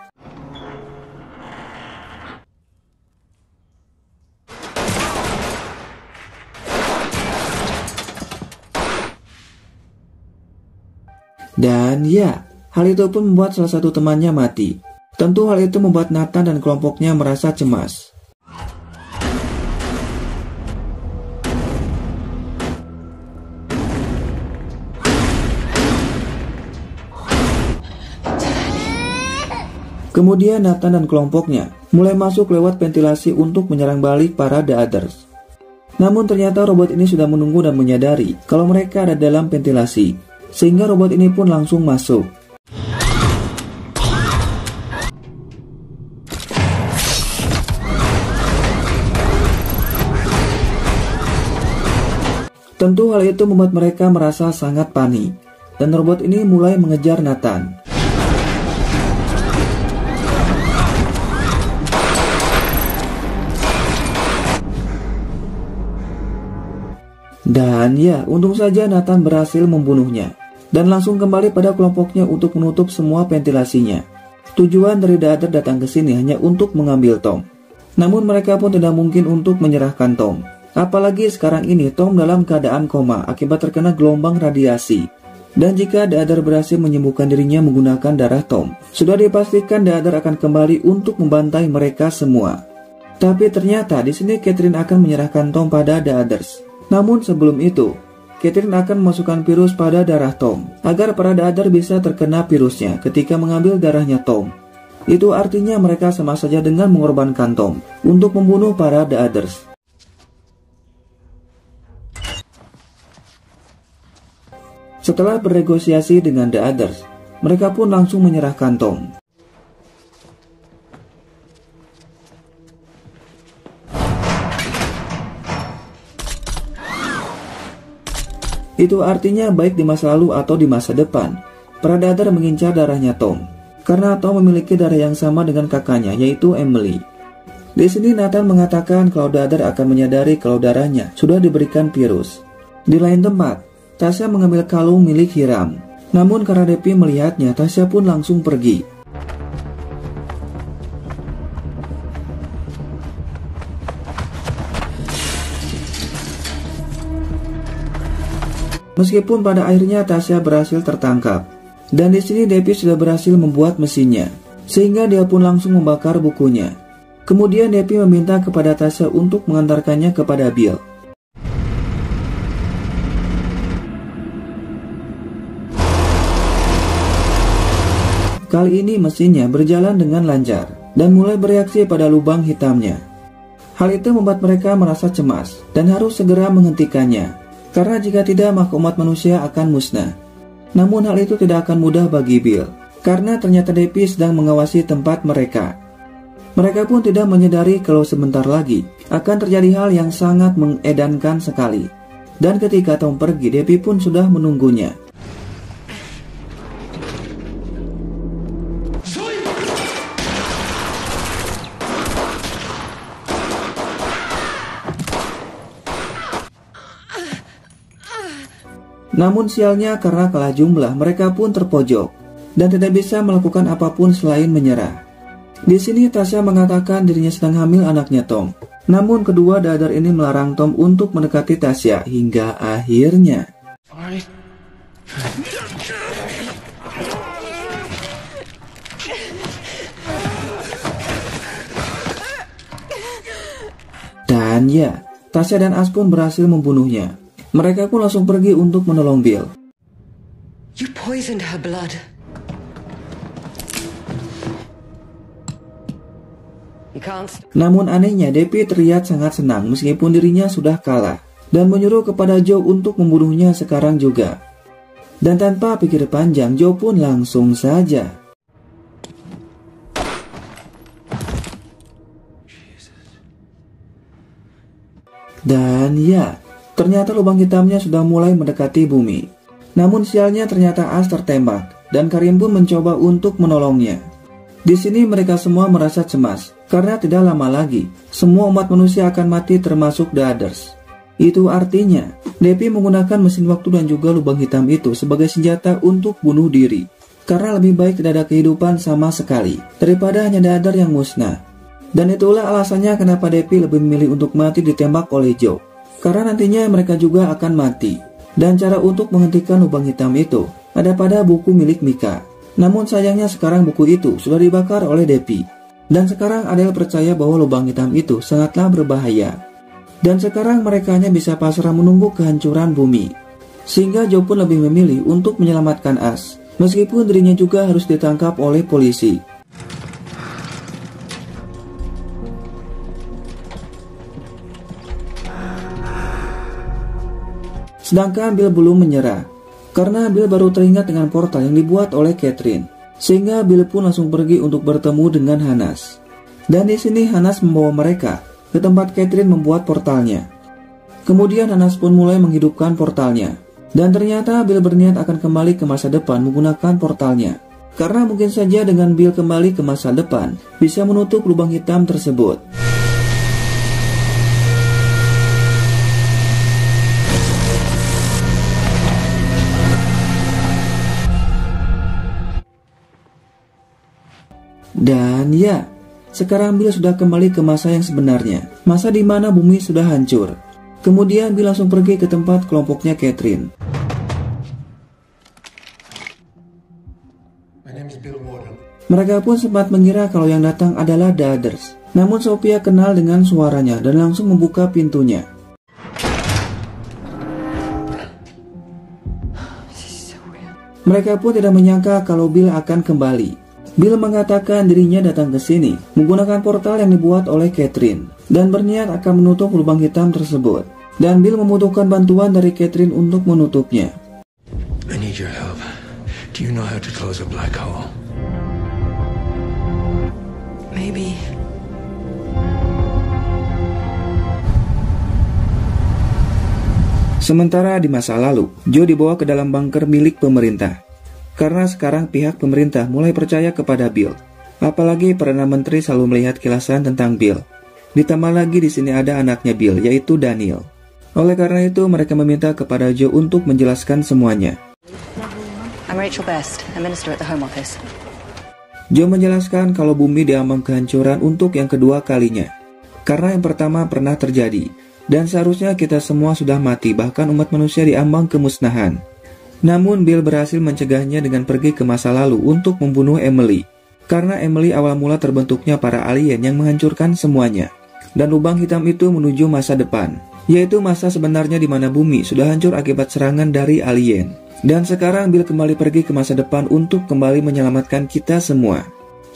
dan ya, hal itu pun membuat salah satu temannya mati. Tentu hal itu membuat Nathan dan kelompoknya merasa cemas. Kemudian Nathan dan kelompoknya mulai masuk lewat ventilasi untuk menyerang balik para The Others. Namun ternyata robot ini sudah menunggu dan menyadari kalau mereka ada dalam ventilasi, sehingga robot ini pun langsung masuk. Tentu hal itu membuat mereka merasa sangat panik, dan robot ini mulai mengejar Nathan. Dan ya, untung saja Nathan berhasil membunuhnya, dan langsung kembali pada kelompoknya untuk menutup semua ventilasinya. Tujuan dari The Others datang ke sini hanya untuk mengambil Tom. Namun mereka pun tidak mungkin untuk menyerahkan Tom. Apalagi sekarang ini Tom dalam keadaan koma akibat terkena gelombang radiasi. Dan jika The Others berhasil menyembuhkan dirinya menggunakan darah Tom, sudah dipastikan The Others akan kembali untuk membantai mereka semua. Tapi ternyata di sini Catherine akan menyerahkan Tom pada The Others. Namun sebelum itu, Catherine akan memasukkan virus pada darah Tom, agar para The Others bisa terkena virusnya ketika mengambil darahnya Tom. Itu artinya mereka sama saja dengan mengorbankan Tom untuk membunuh para The Others. Setelah bernegosiasi dengan The Others, mereka pun langsung menyerahkan Tom. Itu artinya baik di masa lalu atau di masa depan, para The Others mengincar darahnya Tom, karena Tom memiliki darah yang sama dengan kakaknya, yaitu Emily. Di sini Nathan mengatakan kalau The Others akan menyadari kalau darahnya sudah diberikan virus. Di lain tempat, Tasha mengambil kalung milik Hiram. Namun karena Debbie melihatnya, Tasha pun langsung pergi. Meskipun pada akhirnya Tasha berhasil tertangkap, dan di sini Debbie sudah berhasil membuat mesinnya, sehingga dia pun langsung membakar bukunya. Kemudian Debbie meminta kepada Tasha untuk mengantarkannya kepada Bill. Kali ini mesinnya berjalan dengan lancar dan mulai bereaksi pada lubang hitamnya. Hal itu membuat mereka merasa cemas dan harus segera menghentikannya. Karena jika tidak maka umat manusia akan musnah. Namun hal itu tidak akan mudah bagi Bill. karena ternyata Debbie sedang mengawasi tempat mereka. Mereka pun tidak menyadari kalau sebentar lagi akan terjadi hal yang sangat mengedankan sekali. Dan ketika Tom pergi, Debbie pun sudah menunggunya. Namun sialnya karena kalah jumlah, mereka pun terpojok dan tidak bisa melakukan apapun selain menyerah. Di sini Tasha mengatakan dirinya sedang hamil anaknya Tom. Namun kedua dadar ini melarang Tom untuk mendekati Tasha hingga akhirnya. Dan ya, Tasha dan Ash pun berhasil membunuhnya. Mereka pun langsung pergi untuk menolong Bill. You poisoned her blood. You can't. Namun anehnya Debbie terlihat sangat senang meskipun dirinya sudah kalah dan menyuruh kepada Joe untuk membunuhnya sekarang juga. Dan tanpa pikir panjang, Joe pun langsung saja. Dan ya, ternyata lubang hitamnya sudah mulai mendekati bumi. Namun sialnya ternyata Ash tertembak dan Karim pun mencoba untuk menolongnya. Di sini mereka semua merasa cemas karena tidak lama lagi semua umat manusia akan mati termasuk The Others. Itu artinya Debbie menggunakan mesin waktu dan juga lubang hitam itu sebagai senjata untuk bunuh diri. Karena lebih baik tidak ada kehidupan sama sekali daripada hanya The Others yang musnah. Dan itulah alasannya kenapa Debbie lebih memilih untuk mati ditembak oleh Joe. Karena nantinya mereka juga akan mati. Dan cara untuk menghentikan lubang hitam itu ada pada buku milik Mika. Namun sayangnya sekarang buku itu sudah dibakar oleh Debbie. Dan sekarang Adele percaya bahwa lubang hitam itu sangatlah berbahaya. Dan sekarang mereka hanya bisa pasrah menunggu kehancuran bumi. Sehingga Joe pun lebih memilih untuk menyelamatkan Ash, meskipun dirinya juga harus ditangkap oleh polisi. Sedangkan Bill belum menyerah, karena Bill baru teringat dengan portal yang dibuat oleh Catherine, sehingga Bill pun langsung pergi untuk bertemu dengan Hanas. Dan di sini Hanas membawa mereka ke tempat Catherine membuat portalnya. Kemudian Hanas pun mulai menghidupkan portalnya, dan ternyata Bill berniat akan kembali ke masa depan menggunakan portalnya. Karena mungkin saja dengan Bill kembali ke masa depan bisa menutup lubang hitam tersebut. Dan ya, sekarang Bill sudah kembali ke masa yang sebenarnya, masa di mana bumi sudah hancur. Kemudian Bill langsung pergi ke tempat kelompoknya Catherine. Mereka pun sempat mengira kalau yang datang adalah The Others. Namun Sophia kenal dengan suaranya dan langsung membuka pintunya. Mereka pun tidak menyangka kalau Bill akan kembali. Bill mengatakan dirinya datang ke sini menggunakan portal yang dibuat oleh Catherine dan berniat akan menutup lubang hitam tersebut. Dan Bill membutuhkan bantuan dari Catherine untuk menutupnya. I need your help. Do you know how to close a black hole? Maybe. Sementara di masa lalu, Joe dibawa ke dalam bunker milik pemerintah. Karena sekarang pihak pemerintah mulai percaya kepada Bill. Apalagi Perdana Menteri selalu melihat kilasan tentang Bill. Ditambah lagi di sini ada anaknya Bill, yaitu Daniel. Oleh karena itu mereka meminta kepada Joe untuk menjelaskan semuanya. I'm Rachel Best, a minister at the Home Office. Joe menjelaskan kalau bumi diambang kehancuran untuk yang kedua kalinya. Karena yang pertama pernah terjadi. Dan seharusnya kita semua sudah mati, bahkan umat manusia diambang kemusnahan. Namun Bill berhasil mencegahnya dengan pergi ke masa lalu untuk membunuh Emily. Karena Emily awal mula terbentuknya para alien yang menghancurkan semuanya. Dan lubang hitam itu menuju masa depan, yaitu masa sebenarnya di mana bumi sudah hancur akibat serangan dari alien. Dan sekarang Bill kembali pergi ke masa depan untuk kembali menyelamatkan kita semua.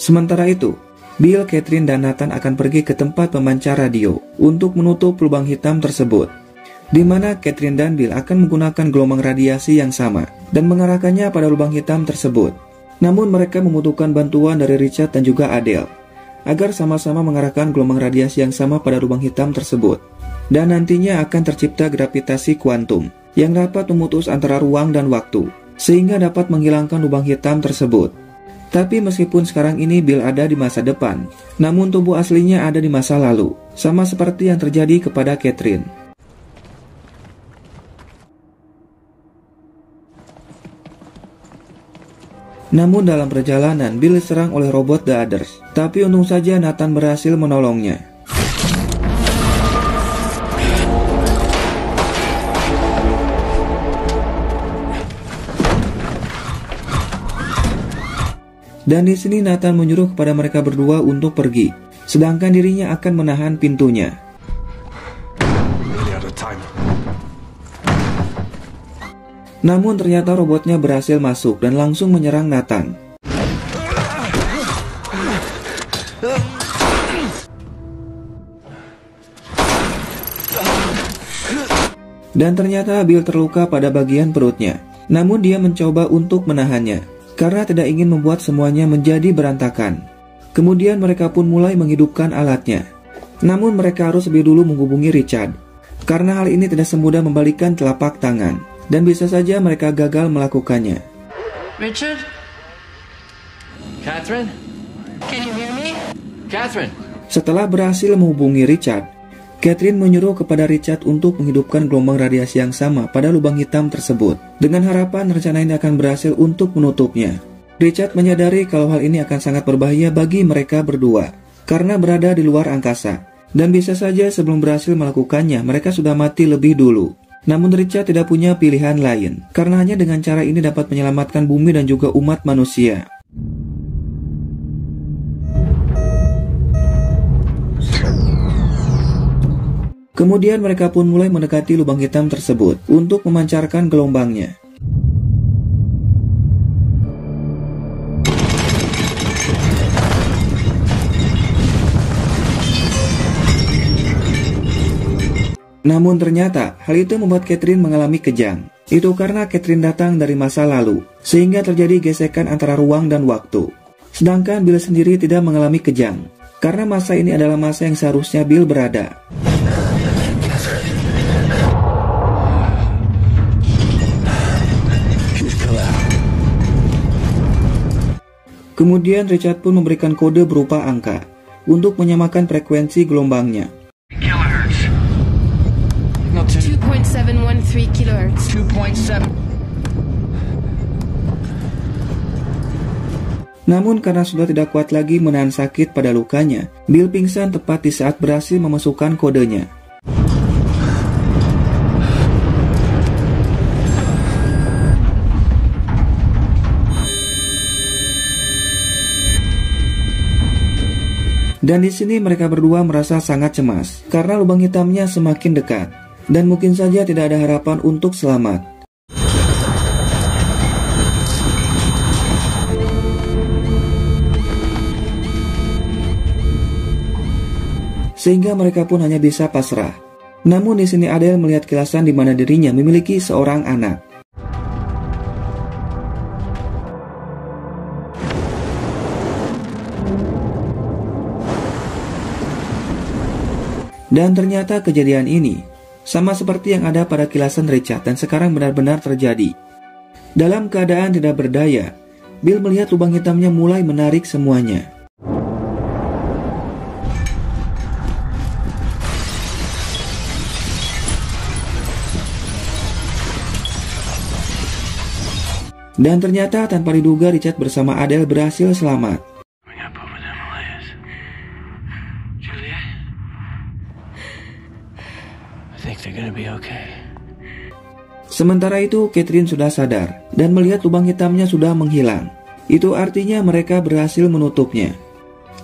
Sementara itu, Bill, Catherine, dan Nathan akan pergi ke tempat pemancar radio untuk menutup lubang hitam tersebut. Di mana Catherine dan Bill akan menggunakan gelombang radiasi yang sama dan mengarahkannya pada lubang hitam tersebut. Namun mereka membutuhkan bantuan dari Richard dan juga Adele agar sama-sama mengarahkan gelombang radiasi yang sama pada lubang hitam tersebut. Dan nantinya akan tercipta gravitasi kuantum yang dapat memutus antara ruang dan waktu, sehingga dapat menghilangkan lubang hitam tersebut. Tapi meskipun sekarang ini Bill ada di masa depan, namun tubuh aslinya ada di masa lalu, sama seperti yang terjadi kepada Catherine. Namun dalam perjalanan, Bill diserang oleh robot The Others, tapi untung saja Nathan berhasil menolongnya. Dan di sini Nathan menyuruh kepada mereka berdua untuk pergi, sedangkan dirinya akan menahan pintunya. Namun ternyata robotnya berhasil masuk dan langsung menyerang Nathan. Dan ternyata Bill terluka pada bagian perutnya. Namun dia mencoba untuk menahannya, karena tidak ingin membuat semuanya menjadi berantakan. Kemudian mereka pun mulai menghidupkan alatnya. Namun mereka harus lebih dulu menghubungi Richard, karena hal ini tidak semudah membalikkan telapak tangan. Dan bisa saja mereka gagal melakukannya. Richard? Catherine? Can you hear me? Catherine? Setelah berhasil menghubungi Richard, Catherine menyuruh kepada Richard untuk menghidupkan gelombang radiasi yang sama pada lubang hitam tersebut, dengan harapan rencana ini akan berhasil untuk menutupnya. Richard menyadari kalau hal ini akan sangat berbahaya bagi mereka berdua, karena berada di luar angkasa. Dan bisa saja sebelum berhasil melakukannya, mereka sudah mati lebih dulu. Namun Richard tidak punya pilihan lain, karena hanya dengan cara ini dapat menyelamatkan bumi dan juga umat manusia. Kemudian mereka pun mulai mendekati lubang hitam tersebut untuk memancarkan gelombangnya. Namun ternyata hal itu membuat Catherine mengalami kejang. Itu karena Catherine datang dari masa lalu, sehingga terjadi gesekan antara ruang dan waktu. Sedangkan Bill sendiri tidak mengalami kejang, karena masa ini adalah masa yang seharusnya Bill berada. Kemudian Richard pun memberikan kode berupa angka untuk menyamakan frekuensi gelombangnya. 2.713 kilohertz. 2.7. Namun karena sudah tidak kuat lagi menahan sakit pada lukanya, Bill pingsan tepat di saat berhasil memasukkan kodenya. Dan di sini mereka berdua merasa sangat cemas karena lubang hitamnya semakin dekat dan mungkin saja tidak ada harapan untuk selamat. Sehingga mereka pun hanya bisa pasrah. Namun di sini Adele melihat kilasan di mana dirinya memiliki seorang anak. Dan ternyata kejadian ini sama seperti yang ada pada kilasan Richard dan sekarang benar-benar terjadi. Dalam keadaan tidak berdaya, Bill melihat lubang hitamnya mulai menarik semuanya. Dan ternyata tanpa diduga Richard bersama Adele berhasil selamat. Sementara itu, Catherine sudah sadar dan melihat lubang hitamnya sudah menghilang. Itu artinya mereka berhasil menutupnya.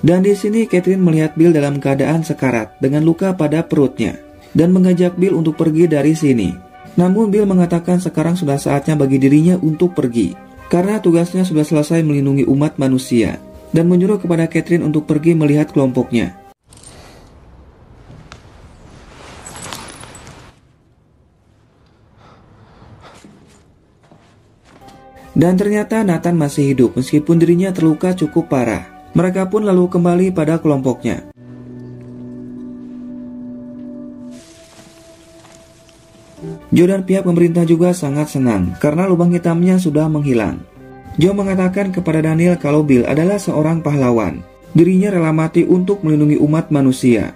Dan di sini Catherine melihat Bill dalam keadaan sekarat dengan luka pada perutnya dan mengajak Bill untuk pergi dari sini. Namun Bill mengatakan sekarang sudah saatnya bagi dirinya untuk pergi karena tugasnya sudah selesai melindungi umat manusia dan menyuruh kepada Catherine untuk pergi melihat kelompoknya. Dan ternyata Nathan masih hidup meskipun dirinya terluka cukup parah. Mereka pun lalu kembali pada kelompoknya. Joe dan pihak pemerintah juga sangat senang karena lubang hitamnya sudah menghilang. Joe mengatakan kepada Daniel kalau Bill adalah seorang pahlawan. Dirinya rela mati untuk melindungi umat manusia.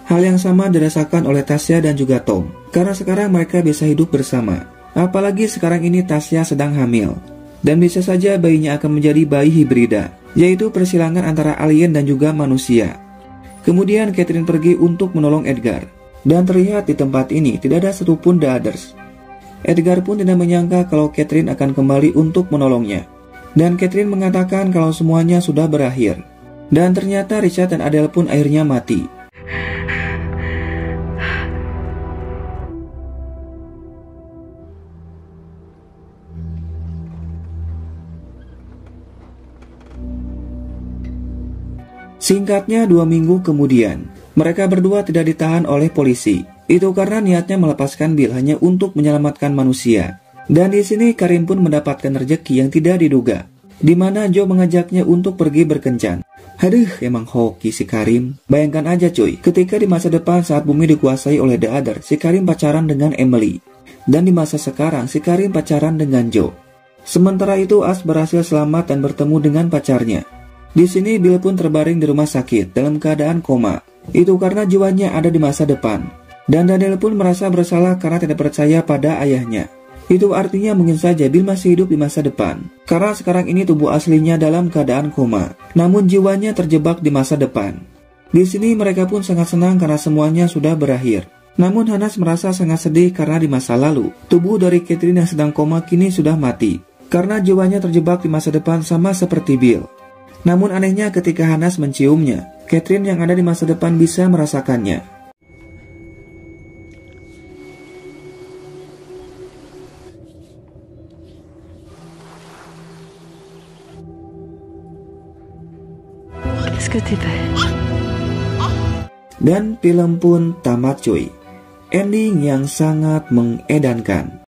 Hal yang sama dirasakan oleh Tasya dan juga Tom, karena sekarang mereka bisa hidup bersama. Apalagi sekarang ini Tasya sedang hamil. Dan bisa saja bayinya akan menjadi bayi hibrida, yaitu persilangan antara alien dan juga manusia. Kemudian Catherine pergi untuk menolong Edgar. Dan terlihat di tempat ini tidak ada satupun The Others. Edgar pun tidak menyangka kalau Catherine akan kembali untuk menolongnya. Dan Catherine mengatakan kalau semuanya sudah berakhir. Dan ternyata Richard dan Adele pun akhirnya mati. Singkatnya 2 minggu kemudian, mereka berdua tidak ditahan oleh polisi. Itu karena niatnya melepaskan Bill hanya untuk menyelamatkan manusia. Dan di sini Karim pun mendapatkan rezeki yang tidak diduga, di mana Joe mengajaknya untuk pergi berkencan. Aduh, emang hoki si Karim. Bayangkan aja cuy, ketika di masa depan saat bumi dikuasai oleh The Other, si Karim pacaran dengan Emily. Dan di masa sekarang, si Karim pacaran dengan Joe. Sementara itu As berhasil selamat dan bertemu dengan pacarnya. Di sini Bill pun terbaring di rumah sakit dalam keadaan koma. Itu karena jiwanya ada di masa depan. Dan Daniel pun merasa bersalah karena tidak percaya pada ayahnya. Itu artinya mungkin saja Bill masih hidup di masa depan. Karena sekarang ini tubuh aslinya dalam keadaan koma, namun jiwanya terjebak di masa depan. Di sini mereka pun sangat senang karena semuanya sudah berakhir. Namun Hannes merasa sangat sedih karena di masa lalu, tubuh dari Catherine yang sedang koma kini sudah mati. Karena jiwanya terjebak di masa depan sama seperti Bill. Namun anehnya ketika Hannes menciumnya, Catherine yang ada di masa depan bisa merasakannya. Dan film pun tamat cuy. Ending yang sangat mengedankan.